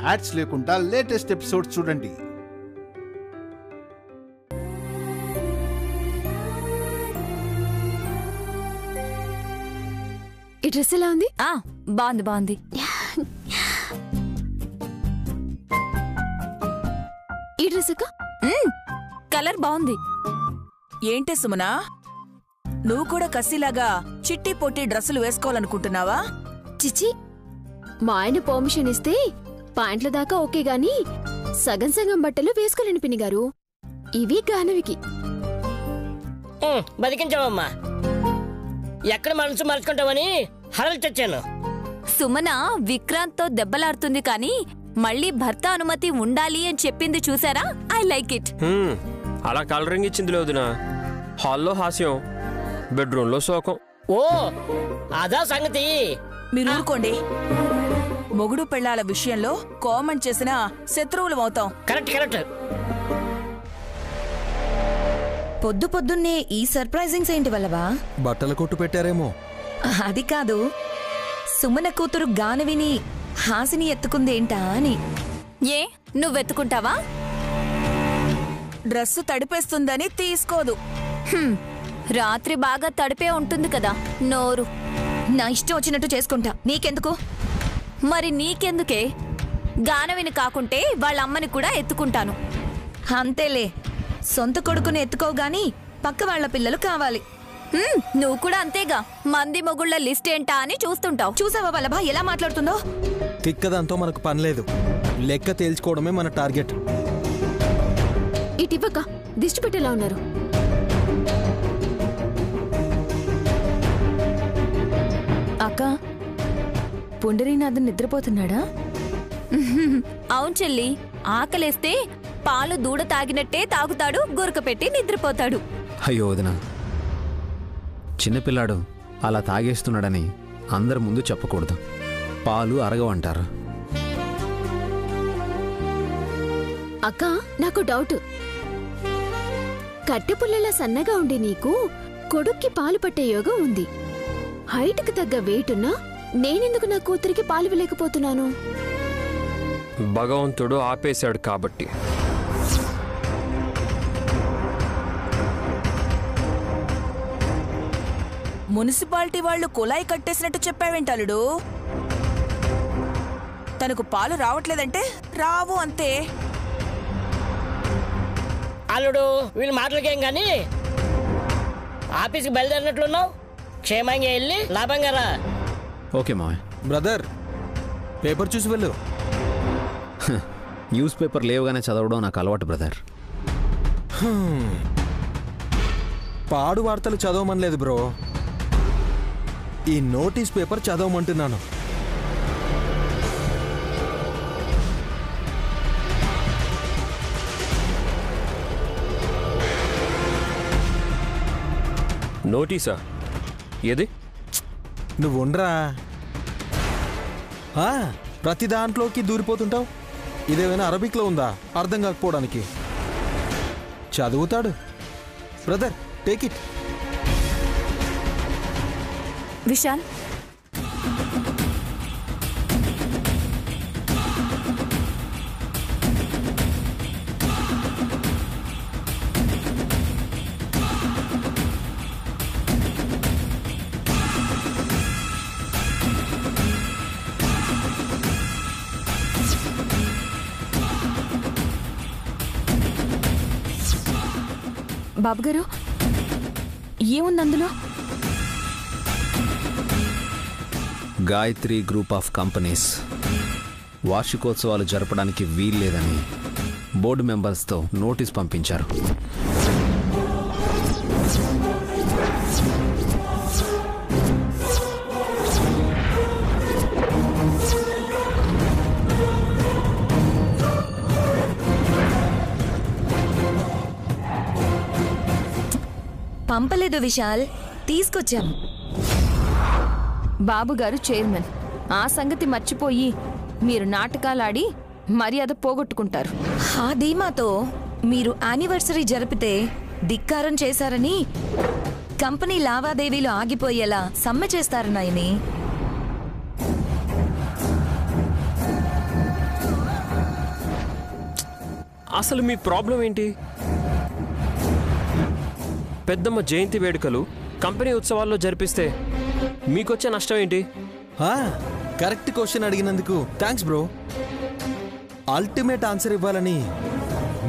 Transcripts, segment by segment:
Ads లేకుండా latest episode చూడండి. ఈ డ్రెస్ ఎలా ఉంది? బాగుంది. ఈ డ్రెస్ కలర్ బాగుంది. ఏంటే సుమనా, నువ్వు కూడా కసిలాగా చిట్టి పొట్టి డ్రెస్సులు వేసుకోవాలనుకుంటున్నావా? చిచి, మా ఆయన పర్మిషన్ ఇస్తే పాయింట్ల దాకా ఓకే గాని సగం సగం బట్టలు వేసుకోలేని పిన్ని గారు. ఇవి గానవికి. బతికించావమ్మా. ఎక్కడ మనసు మలుచుకుంటావని హరలు తెచ్చాను. సుమన విక్రాంత్ తో దెబ్బలాడుతుంది కానీ మళ్ళీ భర్త అనుమతి ఉండాలి అని చెప్పింది చూసారా? I like it. అలా కలరింగ్ ఇచ్చింది లేదునా. హాల్లో హాస్యం, బెడ్రూమ్ లో శోకం. ఓ అదా సంగతి. మీరు ఊరుకోండి. మొగుడు పెళ్ళాల విషయంలో కామెంట్ చేసిన శత్రువులు అవుతాం. కరెక్ట్. పొద్దు పొద్దున్నే ఈ సర్ప్రైజింగ్స్ ఏంటి వల్లవా? బట్టల కొట్టు పెట్టారేమో. అది కాదు, సుమన కూతురు గానవిని హాసిని ఎత్తుకుందేంటా అని. ఏ నువ్వెత్తుకుంటావా? డ్రెస్సు తడిపేస్తుందని తీసుకోదు. రాత్రి బాగా తడిపే ఉంటుంది కదా నోరు. నా ఇష్టం వచ్చినట్టు చేసుకుంటా, నీకెందుకు? మరి నీకెందుకే? గానవిని కాకుంటే వాళ్ళమ్మని కూడా ఎత్తుకుంటాను. అంతేలే, సొంత కొడుకుని ఎత్తుకోగాని పక్క వాళ్ల పిల్లలు కావాలి. నువ్వు కూడా అంతేగా. మంది మొగుళ్ళ లిస్ట్ ఏంటా అని చూస్తుంటావు. చూసావా వల్లభా ఎలా మాట్లాడుతుందో? తిక్కదంతో మనకు పనిలేదు, లెక్క తేల్చుకోవడమే మన టార్గెట్. ఇటివ్వక దిష్టి పెట్టేలా ఉన్నారు. అక్క, పుండరీనాథన్ నిద్రపోతున్నాడా? అవును చెల్లి, ఆకలేస్తే పాలు దూడ తాగినట్టే తాగుతాడు, గురక పెట్టి నిద్రపోతాడు. అయ్యో వదినా, చిన్నపిల్లాడు అలా తాగేస్తున్నాడని అందరి ముందు చెప్పకూడదు. పాలు అరగవంటారు. అక్క, నాకు డౌట్. కట్టెపుల్లలా సన్నగా ఉండే నీకు కొడుక్కి పాలు పట్టే యోగం ఉంది. హైట్కి తగ్గ వెయిటున్నా నేనెందుకు నా కూతురికి పాలు ఇవ్వలేకపోతున్నాను? భగవంతుడు ఆపేశాడు కాబట్టి. మున్సిపాలిటీ వాళ్ళు కుళాయి కట్టేసినట్టు చెప్పావేంటలుడు? తనకు పాలు రావట్లేదంటే రావు అంతే. అల్లుడు, వీళ్ళ మాటలకేం గాని ఆఫీస్కి బయలుదేరినట్లున్నావు. క్షేమంగా వెళ్ళి లాభంగా రా. ఓకే మావయ్య. బ్రదర్, పేపర్ చూసి వెళ్ళు. న్యూస్ పేపర్ లేవుగానే చదవడం నాకు అలవాటు బ్రదర్. పాడు వార్తలు చదవమనలేదు బ్రో, ఈ నోటీస్ పేపర్ చదవమంటున్నాను. నోటీసా? ఏది? నువ్వు ఉండరా, ప్రతి దాంట్లోకి దూరిపోతుంటావు. ఇదేమైనా అరబిక్లో ఉందా అర్థం కాకపోవడానికి? చదువుతాడు బ్రదర్, టేక్ ఇట్. విశాల్, బాబుగారు, ఏముంది అందులో? గాయత్రి గ్రూప్ ఆఫ్ కంపెనీస్ వార్షికోత్సవాలు జరపడానికి వీల్లేదని బోర్డు మెంబర్స్తో నోటీస్ పంపించారు. పంపలేదు విశాల్, తీసుకొచ్చాను. బాబుగారు చైర్మన్, ఆ సంగతి మర్చిపోయి మీరు నాటకాలాడి మర్యాద పోగొట్టుకుంటారు. ఆ ధీమాతో మీరు యానివర్సరీ జరిపితే ధిక్కారం చేశారని కంపెనీ లావాదేవీలు ఆగిపోయేలా సమ్మె చేస్తారన్నాయని. అసలు మీ ప్రాబ్లం ఏంటి? పెద్దమ్మ జయంతి వేడుకలు కంపెనీ ఉత్సవాల్లో జరిపిస్తే మీకొచ్చే నష్టం ఏంటి? కరెక్ట్ క్వశ్చన్ అడిగినందుకు థ్యాంక్స్ బ్రో. అల్టిమేట్ ఆన్సర్ ఇవ్వాలని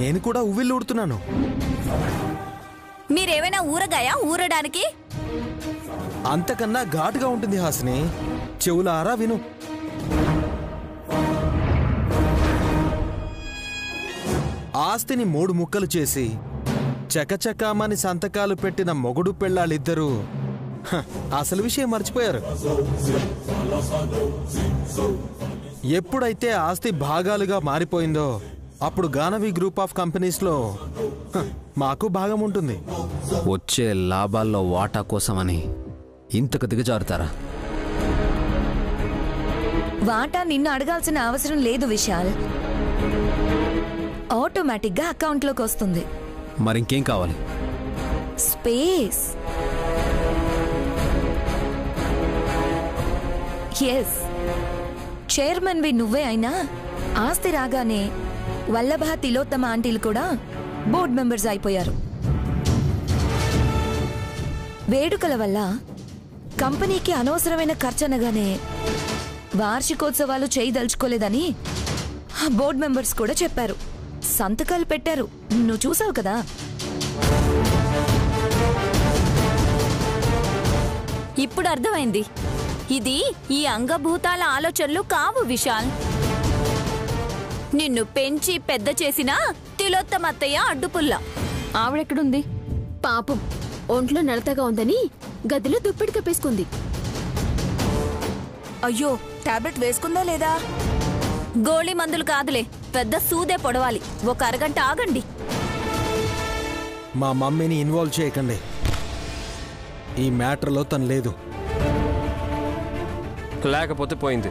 నేను కూడా ఉవ్విళ్ళూడుతున్నాను. మీరేమైనా ఊరగాయ ఊరడానికి? అంతకన్నా ఘాటుగా ఉంటుంది హాసిని, చెవులారా విను. ఆస్తిని 3 ముక్కలు చేసి చకచకామని సంతకాలు పెట్టిన మొగుడు పెళ్ళాళ్ళిద్దరూ అసలు విషయం మర్చిపోయారు. ఎప్పుడైతే ఆస్తి భాగాలుగా మారిపోయిందో అప్పుడు గానవి గ్రూప్ ఆఫ్ కంపెనీస్లో మాకు భాగం ఉంటుంది. వచ్చే లాభాల్లో వాటా కోసమని ఇంతకు దిగజారుతారా? వాటా నిన్ను అడగాల్సిన అవసరం లేదు విశాల్. ఆటోమేటిక్గా అకౌంట్లోకి వస్తుంది. మరింకేం కావాలి? స్పేస్. ఎస్, చైర్మన్వి నువ్వే అయినా ఆస్తి రాగానే వల్లభ తిలోత్తమ ఆంటీలు కూడా బోర్డు మెంబర్స్ అయిపోయారు. వేడుకల వల్ల కంపెనీకి అనవసరమైన ఖర్చనగానే వార్షికోత్సవాలు చేయదలుచుకోలేదని బోర్డు మెంబర్స్ కూడా చెప్పారు. సంతకాలు పెట్టారు, నువ్వు చూసావు కదా. ఇప్పుడు అర్థమైంది. ఇది ఈ అంగభూతాల ఆలోచనలు కావు విశాల్. నిన్ను పెంచి పెద్ద చేసిన తిలోత్తమత్తయ్య అడ్డుపుల్ల. ఆవిడెక్కడుంది? పాపం ఒంట్లో నడతగా ఉందని గదిలో దుప్పిడి కప్పేసుకుంది. అయ్యో, టాబ్లెట్ వేసుకుందా లేదా? గోళీ మందులు కాదులే, పెద్ద సూదే పొడవాలి. ఒక అరగంట ఆగండి. మా మమ్మీని ఇన్వాల్వ్ చేయకండి. ఈ మ్యాటర్లో తను లేదు. లేకపోతే పోయింది.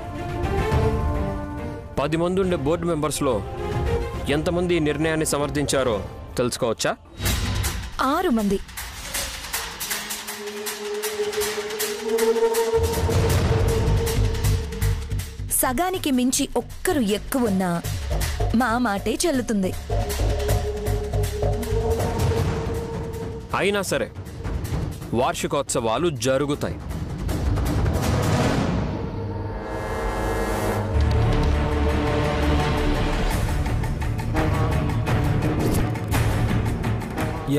10 మంది ఉండే బోర్డు మెంబర్స్లో ఎంతమంది ఈ నిర్ణయాన్ని సమర్థించారో తెలుసుకోవచ్చా? 6 మంది. సగానికి మించి ఒక్కరు ఎక్కువున్నా మా మాటే చెల్లుతుంది. అయినా సరే వార్షికోత్సవాలు జరుగుతాయి.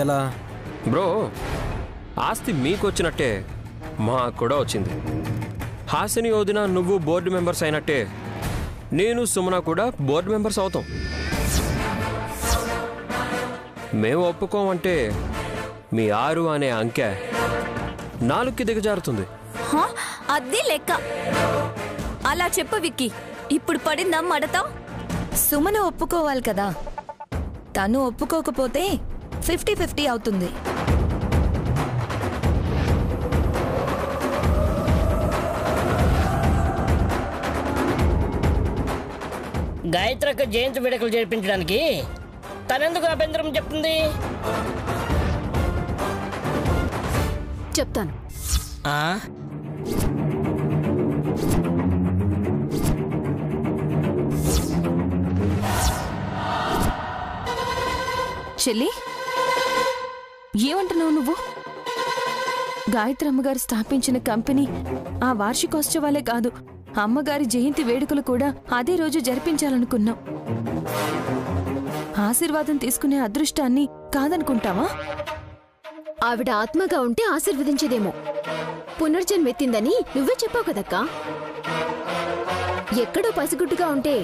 ఎలా బ్రో, ఆస్తి మీకొచ్చినట్టే మాకు కూడా వచ్చింది. హాసిని వదిన నువ్వు బోర్డు మెంబర్స్ అయినట్టే నేను సుమన కూడా బోర్డు మెంబర్స్ అవుతాం. మేము ఒప్పుకోమంటే మీ 6 అనే అంకె 4కి దిగజారుతుంది. అది లెక్క. అలా చెప్పు విక్కీ. ఇప్పుడు పడిందా మడతా? సుమను ఒప్పుకోవాలి కదా. తను ఒప్పుకోకపోతే 50-50 అవుతుంది. గాయత్రక్క జయంతి వేడుకలు జరిపించడానికి తనెందుకు అభ్యంతరం చెప్తుంది? చెప్తాను. చెల్లి, ఏమంటున్నావు నువ్వు? గాయత్రి అమ్మగారు స్థాపించిన కంపెనీ ఆ వార్షికోత్సవాలే కాదు, అమ్మగారి జయంతి వేడుకలు కూడా అదే రోజు జరిపించాలనుకున్నాం. ఆశీర్వాదం తీసుకునే అదృష్టాన్ని కాదనుకుంటావా? ఆవిడ ఆత్మగా ఉంటే ఆశీర్వదించేదేమో. పునర్జన్మెత్తిందని నువ్వే చెప్పావు కదక్కా. ఎక్కడో పసిగుట్టుగా ఉంటే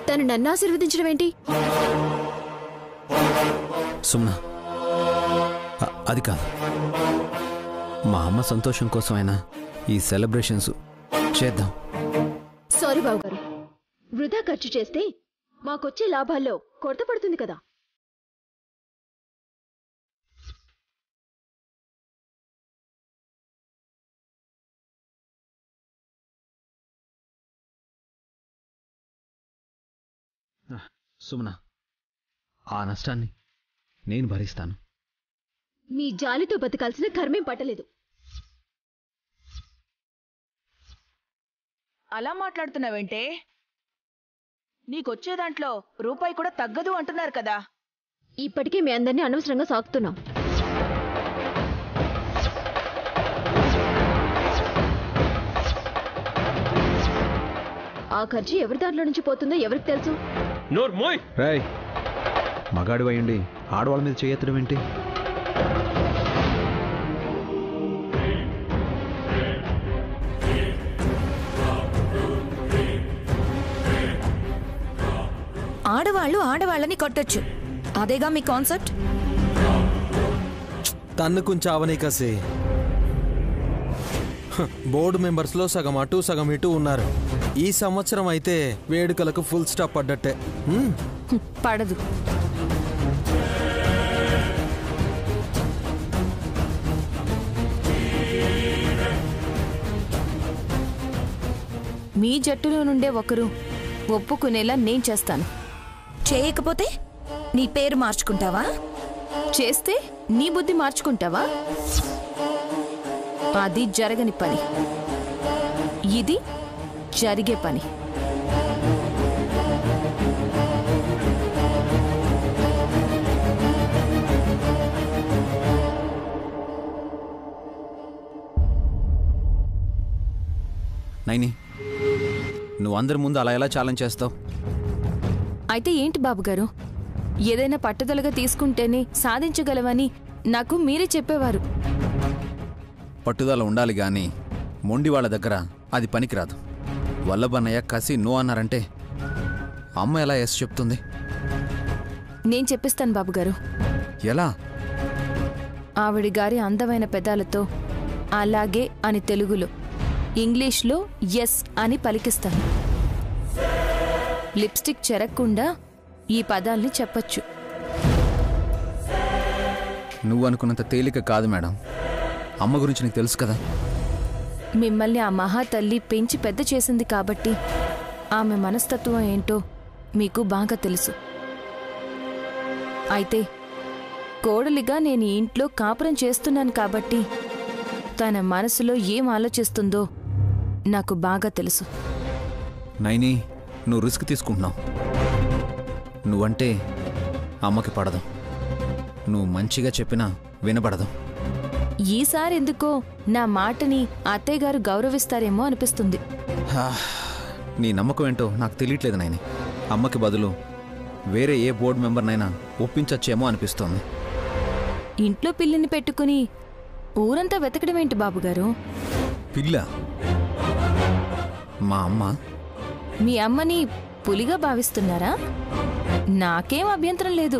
తను నన్ను ఆశీర్వదించడం ఏంటి? సుమ్నా, అది కాదు. మా అమ్మ సంతోషం కోసమైనా ఈ సెలబ్రేషన్స్ చేద్దాం. సారీ బావగారు, వృధా ఖర్చు చేస్తే మాకొచ్చే లాభాల్లో కొరత పడుతుంది కదా. సుమనా, ఆ నష్టాన్ని నేను భరిస్తాను. మీ జాలితో బతకాల్సిన కర్మేం పట్టలేదు. అలా మాట్లాడుతున్నావేంటే? నీకొచ్చే దాంట్లో రూపాయి కూడా తగ్గదు అంటున్నారు కదా. ఇప్పటికే మీ అందరినీ అనవసరంగా సాకుతున్నాం. ఆ ఖర్చు ఎవరి దాంట్లో నుంచి పోతుందో ఎవరికి తెలుసు? రాయ్ మగాడు అయ్యండి ఆడవాళ్ళ మీద చేయెత్తడం ఏంటి? ఆడవాళ్ళు ఆడవాళ్ళని కొట్టొచ్చు, అదేగా మీ కాన్సెప్ట్? తన్ను చావని కసి. బోర్డు మెంబర్స్ లో సగం అటు సగం ఇటు ఉన్నారు. ఈ సంవత్సరం అయితే వేడుకలకు ఫుల్ స్టాప్ పడ్డట్టే. పడదు. మీ జట్టులో నుండే ఒకరు ఒప్పుకునేలా నేను చేస్తాను. చేయకపోతే నీ పేరు మార్చుకుంటావా? చేస్తే నీ బుద్ధి మార్చుకుంటావా? అది జరగని పని, ఇది జరిగే పని. నైని, నువ్వు అందరి ముందు అలా ఎలా ఛాలెంజ్ చేస్తావు? అయితే ఏంటి బాబుగారు, ఏదైనా పట్టుదలగా తీసుకుంటేనే సాధించగలవని నాకు మీరే చెప్పేవారు. పట్టుదల ఉండాలి గాని మొండి వాళ్ళ దగ్గర అది పనికిరాదు. వల్లభన్నయ్య కసి నో అన్నారంటే అమ్మ ఎలా ఎస్ చెప్తుంది? నేను చెప్పిస్తాను బాబుగారు. ఎలా? ఆవిడి గారి అందమైన పెదాలతో అలాగే అని తెలుగులో, ఇంగ్లీష్లో ఎస్ అని పలికిస్తాను. లిప్స్టిక్ చెరక్కుండా ఈ పదాల్ని చెప్పచ్చు. నువ్వు అనుకున్నంత తేలిక కాదు మేడం. అమ్మ గురించి నీకు తెలుసు కదా. మిమ్మల్ని ఆ మహాతల్లి పెంచి పెద్ద చేసింది కాబట్టి ఆమె మనస్తత్వం ఏంటో మీకు బాగా తెలుసు. అయితే కోడలిగా నేను ఈ ఇంట్లో కాపురం చేస్తున్నాను కాబట్టి తన మనసులో ఏం ఆలోచిస్తుందో నాకు బాగా తెలుసు. నైని, నువ్వు రిస్క్ తీసుకుంటున్నావు. నువ్వంటే అమ్మకి పడదు. నువ్వు మంచిగా చెప్పినా వినపడదు. ఈసారి ఎందుకో నా మాటని అత్తయ్య గారు గౌరవిస్తారేమో అనిపిస్తుంది. నీ నమ్మకం ఏంటో నాకు తెలియట్లేదు నైని. అమ్మకి బదులు వేరే ఏ బోర్డు మెంబర్నైనా ఒప్పించచ్చేమో అనిపిస్తోంది. ఇంట్లో పిల్లిని పెట్టుకుని ఊరంతా వెతకడం ఏంటి బాబుగారు? పిల్ల? మా అమ్మ? మీ అమ్మని పులిగా భావిస్తున్నారా? నాకేం అభ్యంతరం లేదు.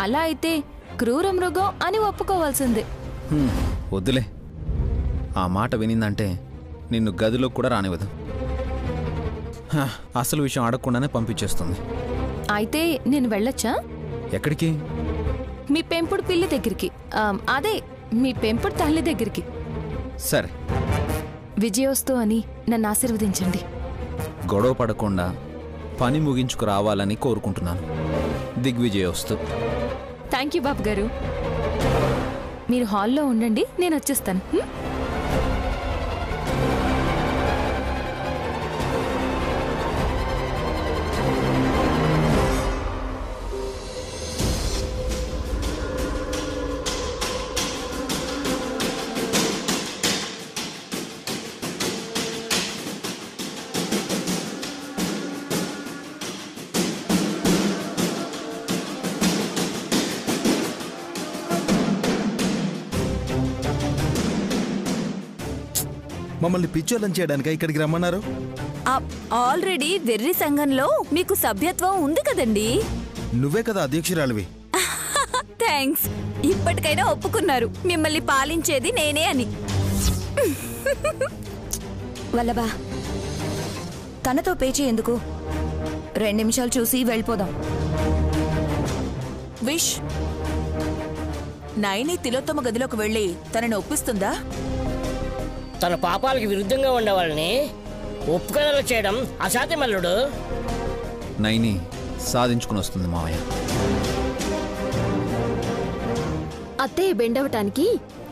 అలా అయితే క్రూర మృగం అని ఒప్పుకోవాల్సిందే. వద్దులే. ఆ మాట వినిందంటే నిన్ను గదిలో కూడా రానివ్వదు. అసలు విషయం అడగకుండానే పంపించేస్తుంది. అయితే నేను వెళ్ళొచ్చా? ఎక్కడికి? మీ పెంపుడు పిల్లి దగ్గరికి, అదే మీ పెంపుడు తల్లి దగ్గరికి. సరే. విజయోస్తు అని నన్ను ఆశీర్వదించండి. గొడవ పడకుండా పని ముగించుకు రావాలని కోరుకుంటున్నాను. దిగ్విజయోస్తు. థ్యాంక్ యూ బాబు గారు. మీరు హాల్లో ఉండండి, నేను వచ్చేస్తాను. మమ్మల్ని పిచ్చోళ్ళని చేయడానికి ఇక్కడికి రమ్మన్నారు. ఆల్రెడీ వెర్రి సంఘంలో మీకు సభ్యత్వం ఉంది కదండి. నువ్వే కదా అధ్యక్షురాలివి. థ్యాంక్స్. ఇప్పటికైనా ఒప్పుకున్నారు మిమ్మల్ని పాలించేది నేనే అని. వల్లభా, తనతో పేచీ ఎందుకు? 2 నిమిషాలు చూసి వెళ్ళిపోదాం. విష్, నైని తిలోత్తమ గదిలోకి వెళ్ళి తనని ఒప్పిస్తుందా? తన పాపాలకి విరుద్ధంగా ఉండే వాళ్ళని ఒప్పుకనలు చేయడం అసాధ్యమల్లుడు. నైని సాధించుకుని వస్తుంది మావయ్య. అత్తయ్య బెండవటానికి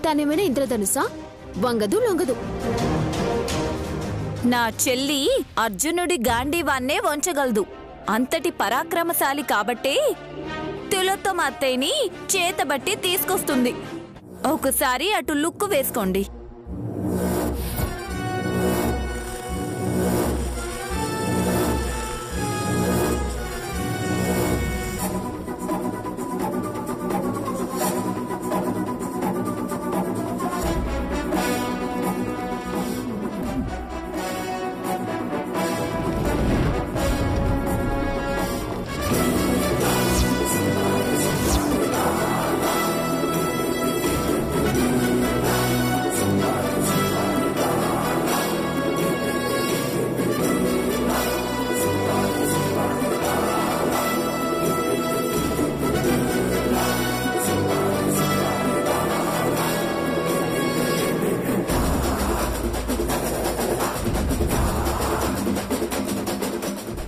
తనేమైనా ఇంద్రధనుసా? వంగదు లొంగదు. నా చెల్లి అర్జునుడి గాంధీవాన్నే వంచగలదు. అంతటి పరాక్రమశాలి కాబట్టే తిలోత్తమ అత్తయ్యని చేతబట్టి తీసుకొస్తుంది. ఒకసారి అటు లుక్కు వేసుకోండి.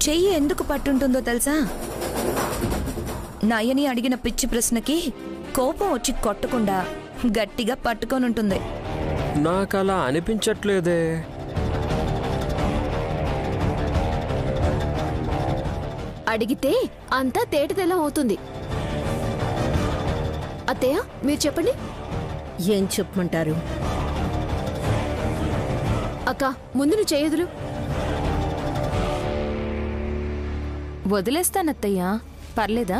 చెయ్యి ఎందుకు పట్టుంటుందో తెలుసా? నయని అడిగిన పిచ్చి ప్రశ్నకి కోపం వచ్చి కొట్టకుండా గట్టిగా పట్టుకొనుంటుంది. నాకు అలా అనిపించట్లేదే. అడిగితే అంతా తేటతెల్లం అవుతుంది. అత్తయ్య మీరు చెప్పండి. ఏం చెప్పమంటారు? అక్క ముందు నువ్వు చేయదులు. వదిలేస్తానత్తయ్యా, పర్లేదా?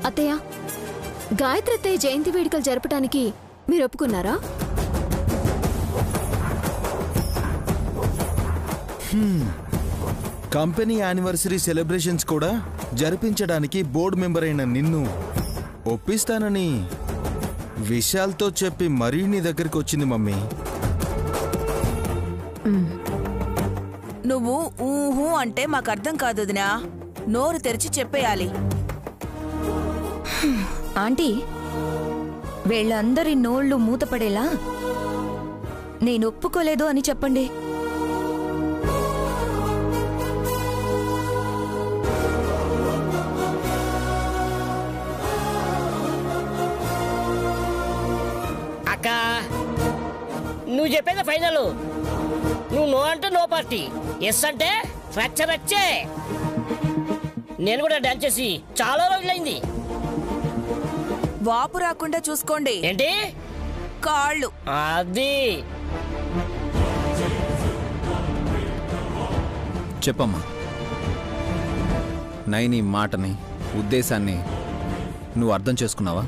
అత్తయ్య, గాయత్రి అత్తయ్య జయంతి వేడుకలు జరపడానికి మీరు ఒప్పుకున్నారా? కంపెనీ యానివర్సరీ సెలబ్రేషన్స్ కూడా జరిపించడానికి బోర్డు మెంబర్ అయిన నిన్ను ఒప్పిస్తానని విశాల్తో చెప్పి మరీ నీ దగ్గరికి వచ్చింది మమ్మీ. నువ్వు ఊహూ అంటే మాకు అర్థం కాదు వదినా. నోరు తెరిచి చెప్పేయాలి. ఆంటీ, వీళ్ళందరి నోళ్లు మూతపడేలా నేను ఒప్పుకోలేదు అని చెప్పండి. అక్క నువ్వు చెప్పేది ఫైనల్. నువ్వు నో అంటే నో పార్టీ, ఎస్ అంటే ఫ్రాక్చర్ వచ్చే. నేను కూడా డాన్స్ చేసి చాలా రోజులైంది. వాపు రాకుండా చూసుకోండి. ఏంటి? కాళ్ళు. అది చెప్పమ్మా. నైని మాటని, ఉద్దేశాన్ని నువ్వు అర్థం చేసుకున్నావా?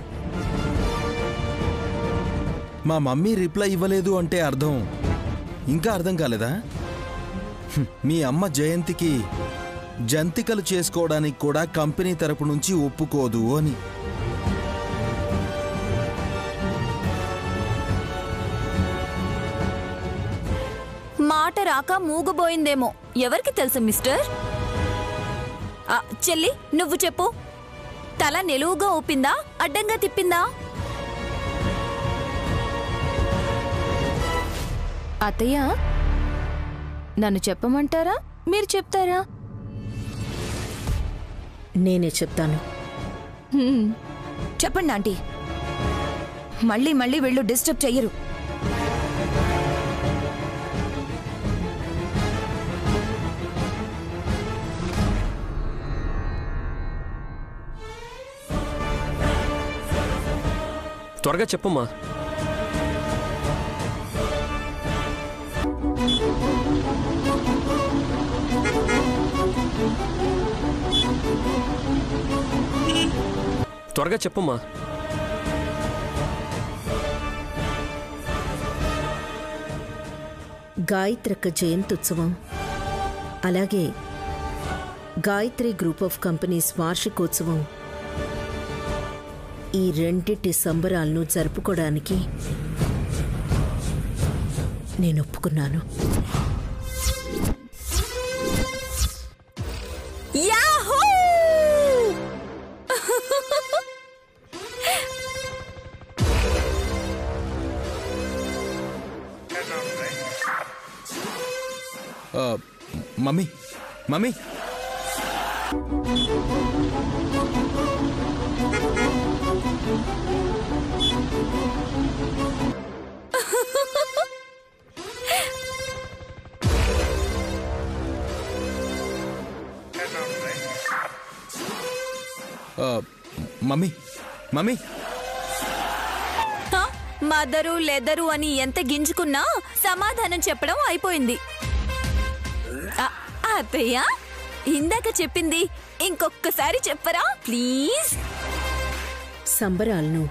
మా మమ్మీ రిప్లై ఇవ్వలేదు అంటే అర్థం ఇంకా అర్థం కాలేదా? మీ అమ్మ జయంతికి జంతికలు చేసుకోవడానికి కూడా కంపెనీ తరపు నుంచి ఒప్పుకోదు అని. మాట రాక మూగబోయిందేమో, ఎవరికి తెలుసు మిస్టర్? చెల్లి నువ్వు చెప్పు. తల నిలువుగా ఊపిందా, అడ్డంగా తిప్పిందా? అత్తయ్య, నన్ను చెప్పమంటారా, మీరు చెప్తారా? నేనే చెప్తాను. చెప్పండి ఆంటీ, మళ్ళీ మళ్ళీ వీళ్ళు డిస్టర్బ్ చెయ్యరు. త్వరగా చెప్పమ్మా. త్వరగా చెప్పమ్మా. గాయత్రక్క జయంత్యుత్సవం, అలాగే గాయత్రి గ్రూప్ ఆఫ్ కంపెనీస్ వార్షికోత్సవం, ఈ రెండిటి సంబరాలను జరుపుకోవడానికి నేను ఒప్పుకున్నాను. Yahoo! Mummy mummy mummy mummy mother leather అని ఎంత గింజుకున్నా సమాధానం చెప్పడం అయిపోయింది. అత్తయ్య ఇందాక చెప్పింది ఇంకొక్కసారి చెప్పరా ప్లీజ్. సంబరాలను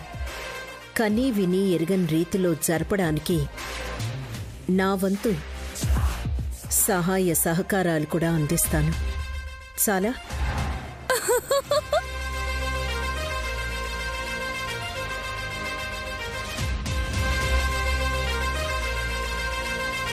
కనీ విని ఎరగని రీతిలో జరపడానికి నా వంతు సహాయ సహకారాలు కూడా అందిస్తాను. చాలా